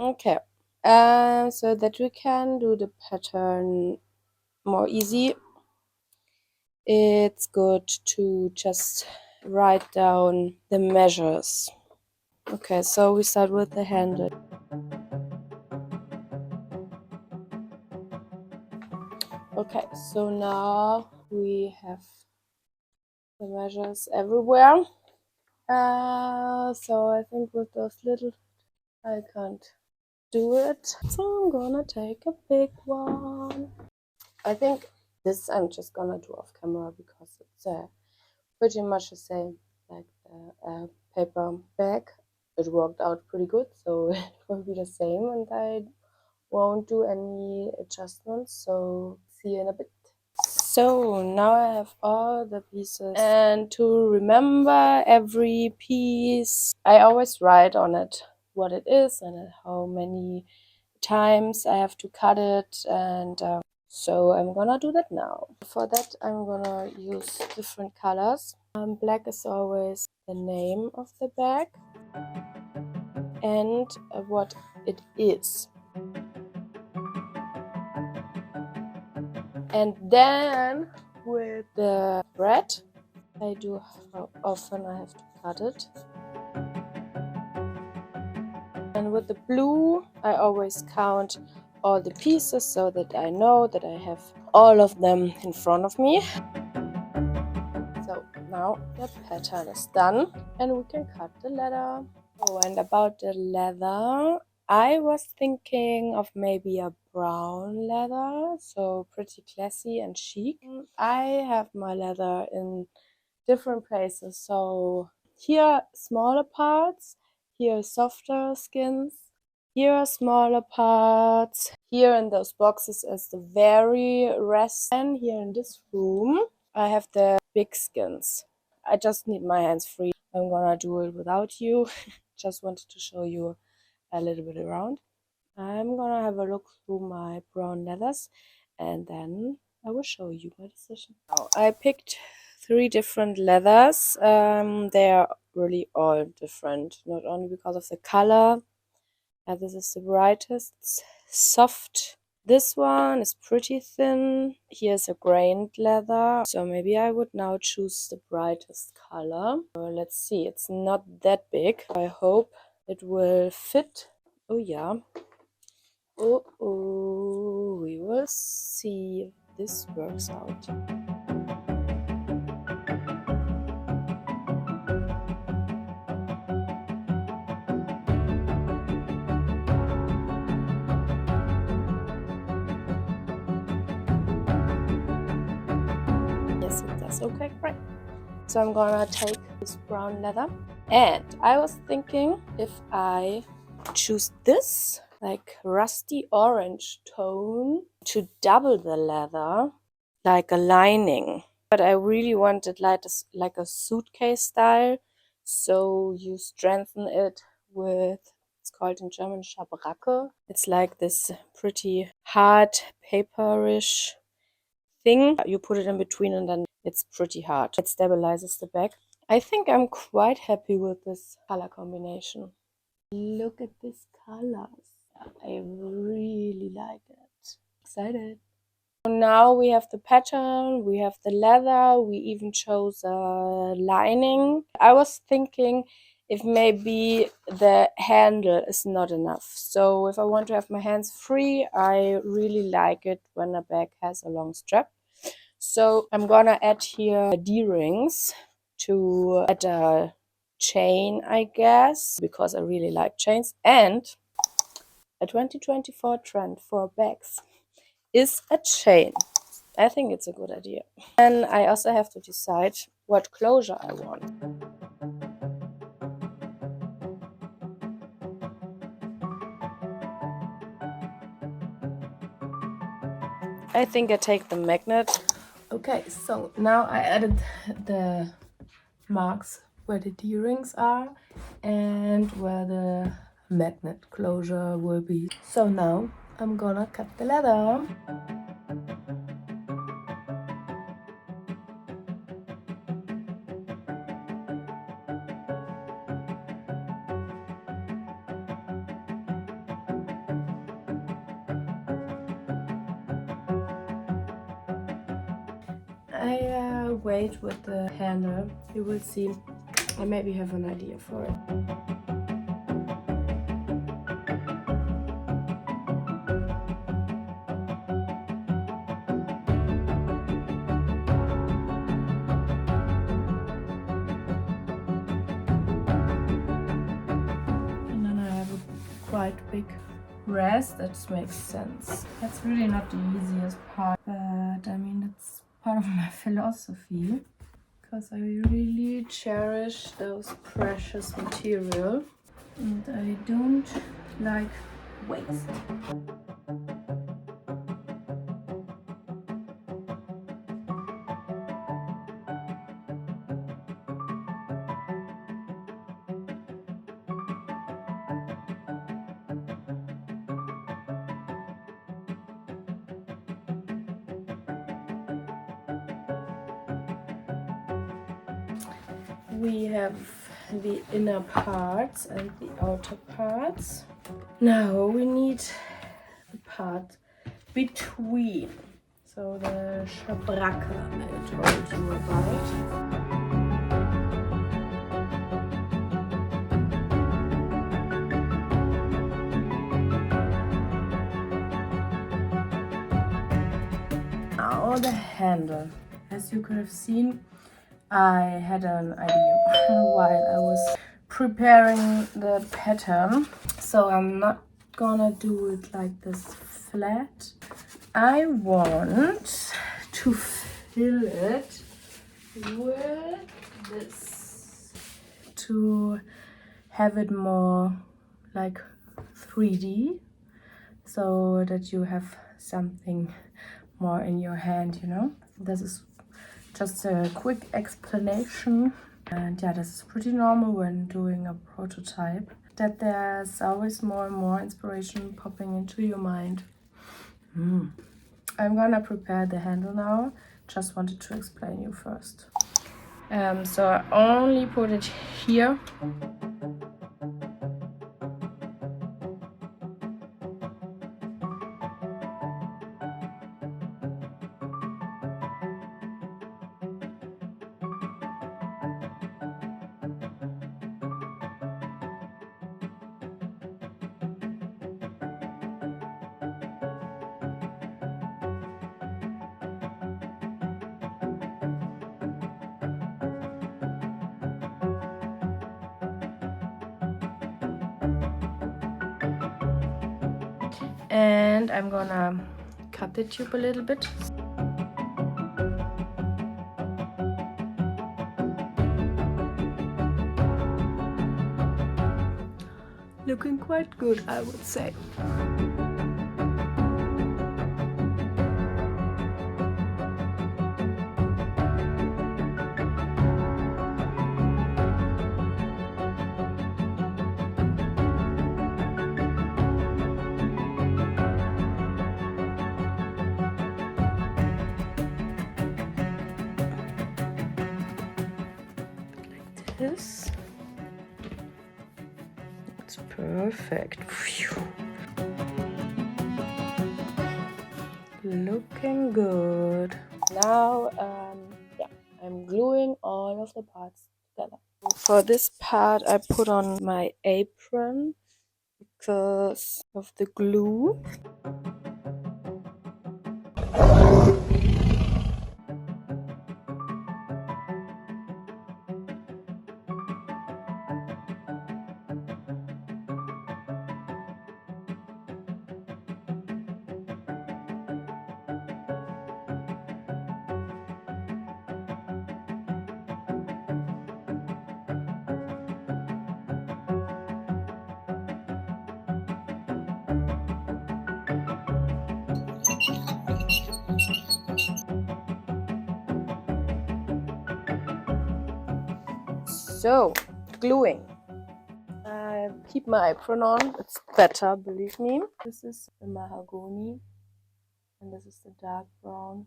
Okay, so that we can do the pattern more easy, it's good to just write down the measures. Okay, so we start with the handle. Okay, so now we have the measures everywhere. So I think with those little, I can't do it. So I'm gonna take a big one. I think this I'm just gonna do off camera because it's pretty much the same like the paper bag. It worked out pretty good, so it will be the same, and I won't do any adjustments. So see you in a bit. So now I have all the pieces, and to remember every piece, I always write on it what it is and how many times I have to cut it, and so I'm gonna do that now. For that I'm gonna use different colors. Black is always the name of the bag and what it is. And then with the red, I do how often I have to cut it. And with the blue, I always count all the pieces so that I know that I have all of them in front of me. So now the pattern is done and we can cut the leather. Oh, and about the leather, I was thinking of maybe a brown leather, so pretty classy and chic. I have my leather in different places, so here smaller parts, here softer skins, here are smaller parts, here in those boxes is the very rest, and here in this room I have the big skins. I just need my hands free. I'm gonna do it without you. Just wanted to show you a little bit around. I'm gonna have a look through my brown leathers and then I will show you my decision. Now, I picked 3 different leathers. They are really all different, not only because of the color. This is the brightest, it's soft. This one is pretty thin. Here's a grained leather, so maybe I would now choose the brightest color. Let's see, it's not that big. I hope it will fit. Oh yeah. Oh, we will see if this works out. Yes, it does. Okay, great. So I'm gonna take this brown leather, and I was thinking if I choose this like rusty orange tone to double the leather like a lining, but I really wanted like a suitcase style, so you strengthen it with, it's called in German Schabracke. It's like this pretty hard paperish thing. You put it in between and then it's pretty hard. It stabilizes the bag. I think I'm quite happy with this color combination. Look at these colors. I really like it. Excited. Now we have the pattern, we have the leather, we even chose a lining. I was thinking if maybe the handle is not enough. So if I want to have my hands free, I really like it when a bag has a long strap. So I'm gonna add here D-rings to add a chain, I guess, because I really like chains. And a 2024 trend for bags is a chain. I think it's a good idea. And I also have to decide what closure I want. I think I take the magnet. Okay, so now I added the marks where the D-rings are and where the magnet closure will be. So now I'm gonna cut the leather. I wait with the handle. You will see. I maybe have an idea for it. And then I have a quite big rest. That makes sense. That's really not the easiest part, but I mean it's part of my philosophy, because I really cherish those precious material and I don't like waste. We have the inner parts and the outer parts. Now we need the part between. So the Schabracke I told you about. Now the handle. As you could have seen, I had an idea while I was preparing the pattern. So I'm not gonna do it like this flat. I want to fill it with this to have it more like 3D, so that you have something more in your hand, you know. This is just a quick explanation, and yeah, this is pretty normal when doing a prototype, that there's always more and more inspiration popping into your mind. I'm gonna prepare the handle now. Just wanted to explain you first. So I only put it here. And I'm gonna cut the tube a little bit. Looking quite good, I would say. This. It's perfect. Phew. Looking good. Now, yeah, I'm gluing all of the parts together. For this part, I put on my apron because of the glue. So, gluing. I keep my apron on. It's better, believe me. This is the mahogany, and this is the dark brown.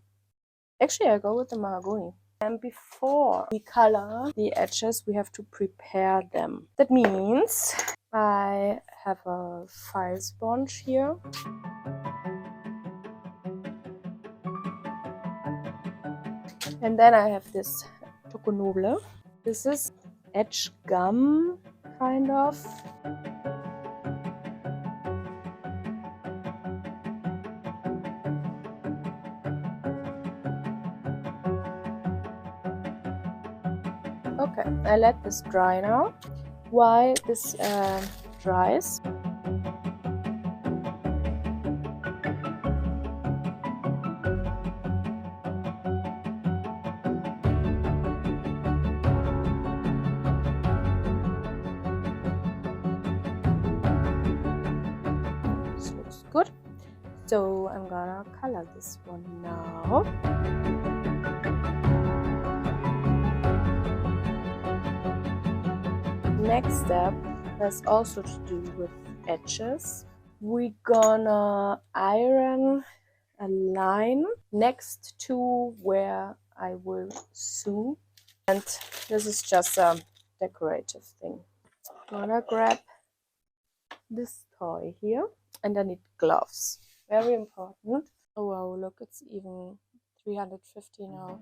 Actually, I go with the mahogany. And before we color the edges, we have to prepare them. That means I have a file sponge here. And then I have this Tokonoble. This is edge gum, kind of. Okay, I let this dry now. While this dries, this looks good. So I'm gonna color this one now. Next step has also to do with edges. We're gonna iron a line next to where I will sew, and this is just a decorative thing. I'm gonna grab this toy here, and I need gloves, very important. Oh wow, look, it's even 350 now.